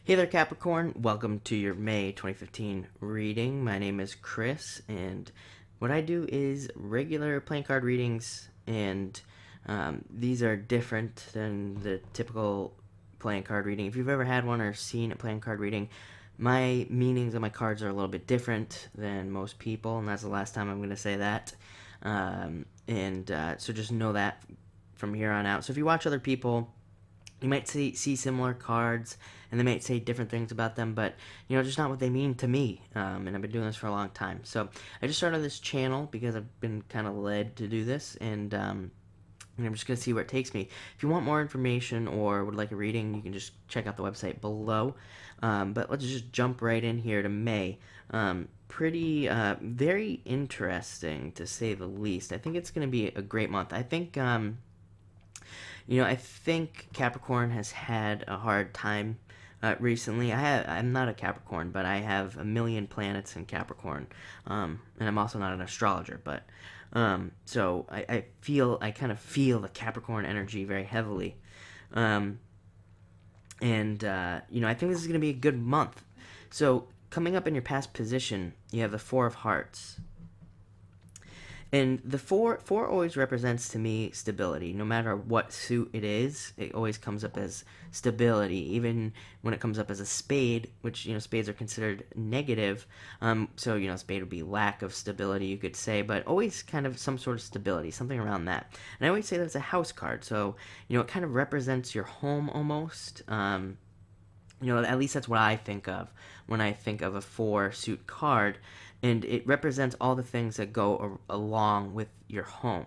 Hey there, Capricorn. Welcome to your May 2015 reading. My name is Chris, and what I do is regular playing card readings, and these are different than the typical playing card reading. If you've ever had one or seen a playing card reading, my meanings of my cards are a little bit different than most people, and that's the last time I'm going to say that. So just know that from here on out. So if you watch other people, you might see similar cards and they might say different things about them, but just not what they mean to me. And I've been doing this for a long time, so I just started this channel because I've been kind of led to do this, and I'm just gonna see where it takes me. If you want more information or would like a reading, you can just check out the website below. But let's just jump right in here to May. Very interesting to say the least. I think it's gonna be a great month. I think Capricorn has had a hard time recently. I'm not a Capricorn, but I have a million planets in Capricorn, and I'm also not an astrologer. But so I kind of feel the Capricorn energy very heavily, I think this is going to be a good month. So coming up in your past position, you have the Four of Hearts. And the four always represents to me stability. No matter what suit it is, it always comes up as stability. Even when it comes up as a spade, which spades are considered negative. Spade would be lack of stability, you could say, but always kind of some sort of stability, something around that. And I always say that it's a house card, so it kind of represents your home almost. At least that's what I think of when I think of a four suit card, and it represents all the things that go along with your home.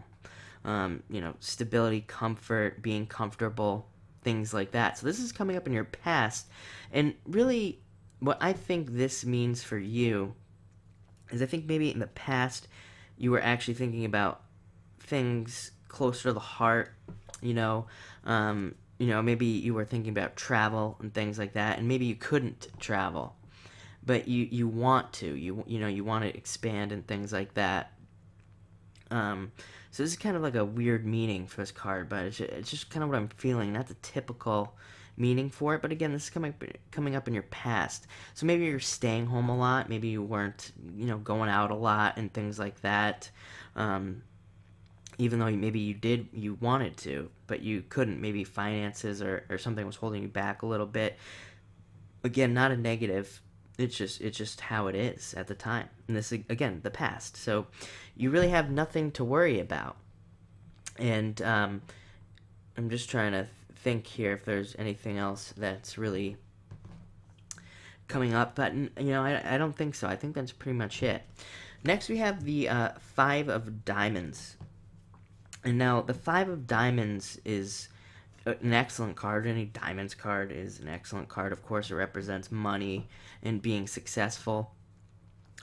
Stability, comfort, being comfortable, things like that. So this is coming up in your past, and really, what I think this means for you is I think maybe in the past you were actually thinking about things closer to the heart. Maybe you were thinking about travel and things like that, and maybe you couldn't travel, but you want to, you want to expand and things like that. So this is kind of like a weird meaning for this card, but it's just kind of what I'm feeling. Not the typical meaning for it, but again, this is coming up in your past. So maybe you're staying home a lot. Maybe you weren't, going out a lot and things like that. Even though maybe you wanted to, but you couldn't. Maybe finances or something was holding you back a little bit. Again, not a negative. It's just how it is at the time. And this, again, the past. So you really have nothing to worry about. And I'm just trying to think here if there's anything else that's really coming up. But, I don't think so. I think that's pretty much it. Next, we have the Five of Diamonds. And now, the Five of Diamonds is an excellent card. Any Diamonds card is an excellent card. Of course, it represents money and being successful.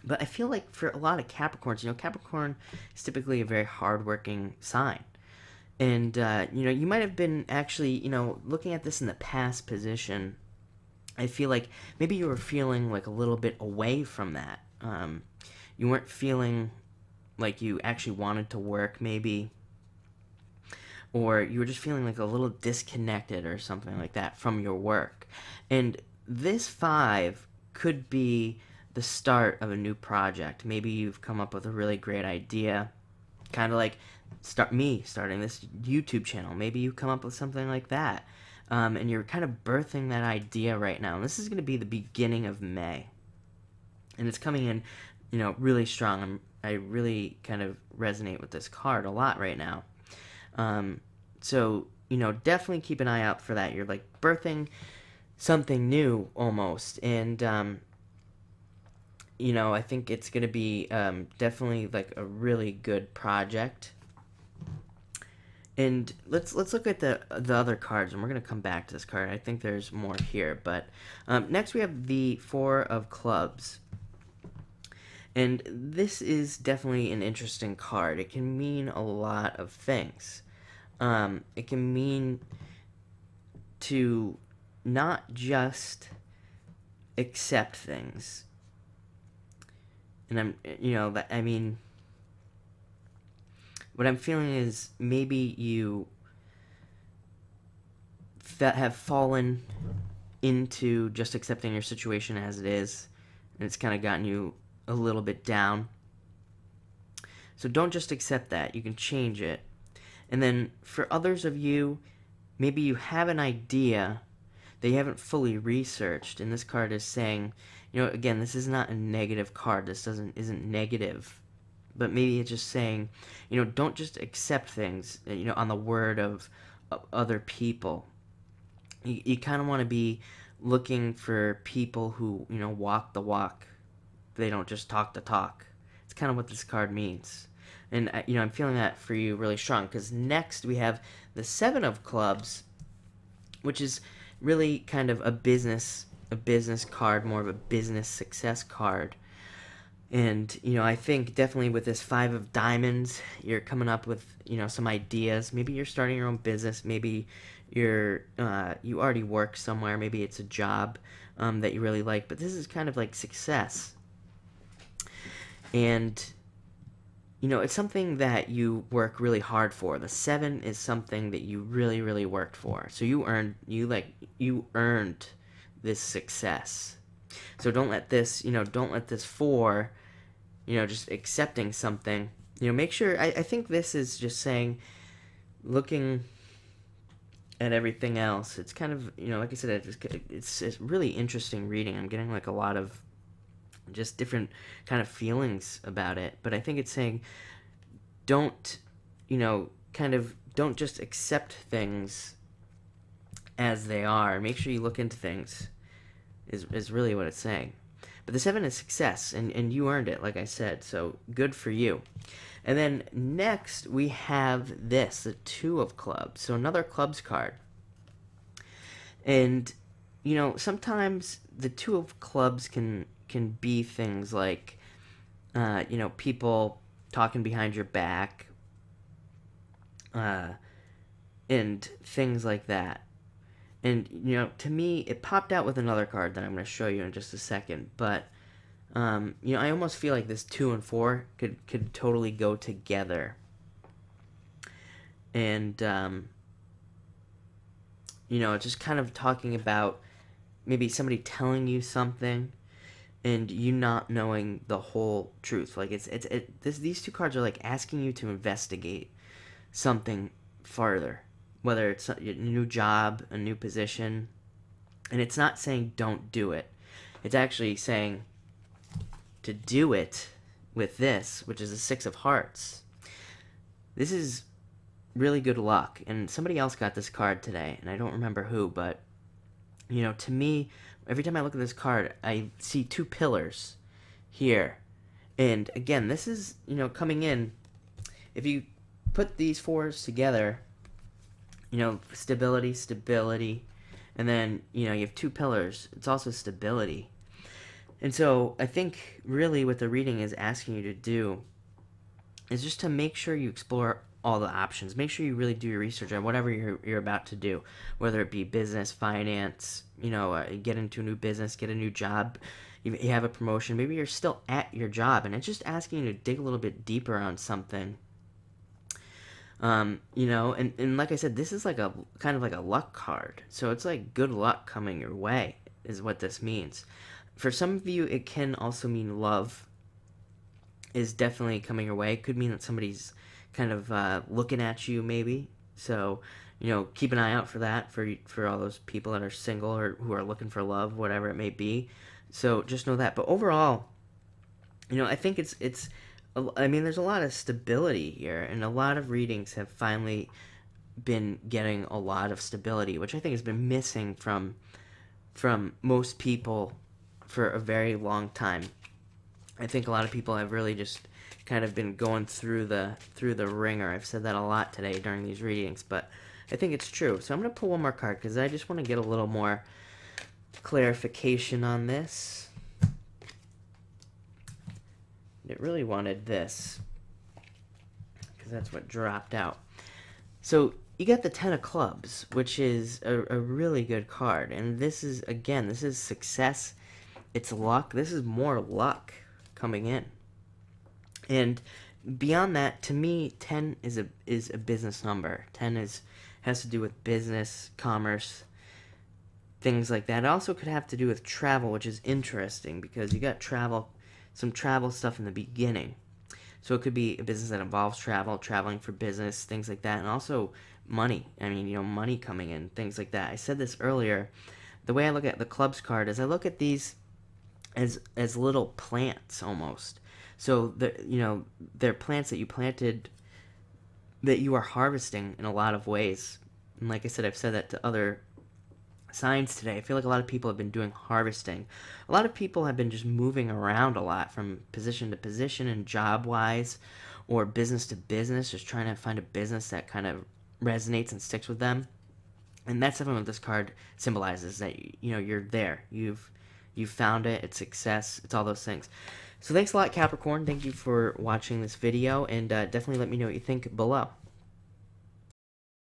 But I feel like for a lot of Capricorns, Capricorn is typically a very hardworking sign. And, you might have been actually, looking at this in the past position, I feel like maybe you were feeling like a little bit away from that. You weren't feeling like you actually wanted to work, maybe. Or you were just feeling like a little disconnected or something like that from your work. And this five could be the start of a new project. Maybe you've come up with a really great idea, kind of like starting this YouTube channel. Maybe you come up with something like that, and you're kind of birthing that idea right now. And this is going to be the beginning of May, and it's coming in, really strong. I really kind of resonate with this card a lot right now. So, definitely keep an eye out for that. You're like birthing something new almost. And, I think it's going to be definitely like a really good project. And let's look at the other cards, and we're going to come back to this card. I think there's more here. But next we have the Four of Clubs. And this is definitely an interesting card. It can mean a lot of things. It can mean to not just accept things. And what I'm feeling is maybe you have fallen into just accepting your situation as it is, and it's kind of gotten you a little bit down. So don't just accept that. You can change it. And then for others of you, maybe you have an idea that you haven't fully researched, and this card is saying, again, this is not a negative card. This isn't negative, but maybe it's just saying, don't just accept things, on the word of other people. You kind of want to be looking for people who, walk the walk. They don't just talk the talk. It's kind of what this card means. And, I'm feeling that for you really strong, because next we have the Seven of Clubs, which is really kind of a business card, more of a business success card. And, I think definitely with this Five of Diamonds, you're coming up with, some ideas. Maybe you're starting your own business. Maybe you already work somewhere. Maybe it's a job that you really like. But this is kind of like success. And, it's something that you work really hard for. The Seven is something that you really, really worked for. So you earned this success. So don't let this, Four, just accepting something, make sure, I think this is just saying, looking at everything else, it's kind of, like I said, it's really interesting reading. I'm getting like a lot of just different kind of feelings about it, but I think it's saying, don't just accept things as they are. Make sure you look into things, is really what it's saying. But the Seven is success, and you earned it, like I said, so good for you. And then next, we have this, the Two of Clubs, so another clubs card. And, sometimes the Two of Clubs can be things like, people talking behind your back, and things like that. And, to me, it popped out with another card that I'm going to show you in just a second. But, I almost feel like this 2 and 4 could totally go together. And, just kind of talking about maybe somebody telling you something and you not knowing the whole truth. Like, these two cards are like asking you to investigate something farther. Whether it's a new job, a new position, and it's not saying don't do it. It's actually saying to do it with this, which is a Six of Hearts. This is really good luck, and somebody else got this card today, and I don't remember who, but, to me, every time I look at this card, I see two pillars here. And, again, this is, coming in, if you put these fours together, stability, and then, you have two pillars. It's also stability. And so I think really what the reading is asking you to do is just to make sure you explore all the options. Make sure you really do your research on whatever you're about to do, whether it be business, finance, get into a new business, get a new job, you have a promotion. Maybe you're still at your job, and it's just asking you to dig a little bit deeper on something. And like I said, this is like a kind of like a luck card. So it's like good luck coming your way is what this means. For some of you, it can also mean love is definitely coming your way. It could mean that somebody's kind of looking at you maybe. So, keep an eye out for that for all those people that are single or who are looking for love, whatever it may be. So just know that. But overall, I think it's there's a lot of stability here, and a lot of readings have finally been getting a lot of stability, which I think has been missing from most people for a very long time. I think a lot of people have really just kind of been going through the ringer. I've said that a lot today during these readings, but I think it's true. So I'm going to pull one more card because I just want to get a little more clarification on this. It really wanted this because that's what dropped out. So you got the Ten of Clubs, which is a really good card. And this is, again, this is success. It's luck. This is more luck coming in. And beyond that, to me, 10 is a business number. 10 has to do with business, commerce, things like that. It also could have to do with travel, which is interesting because you got travel, some travel stuff in the beginning. So it could be a business that involves travel, traveling for business, things like that, and also money. I mean, money coming in, things like that. I said this earlier. The way I look at the clubs card is I look at these as little plants almost. So they're plants that you planted that you are harvesting in a lot of ways. And like I said, I've said that to other signs today. I feel like a lot of people have been doing harvesting. A lot of people have been just moving around a lot from position to position and job wise or business to business, just trying to find a business that kind of resonates and sticks with them. And that's definitely what this card symbolizes, that you're there. You've found it, it's success, it's all those things. So thanks a lot, Capricorn. Thank you for watching this video, and definitely let me know what you think below.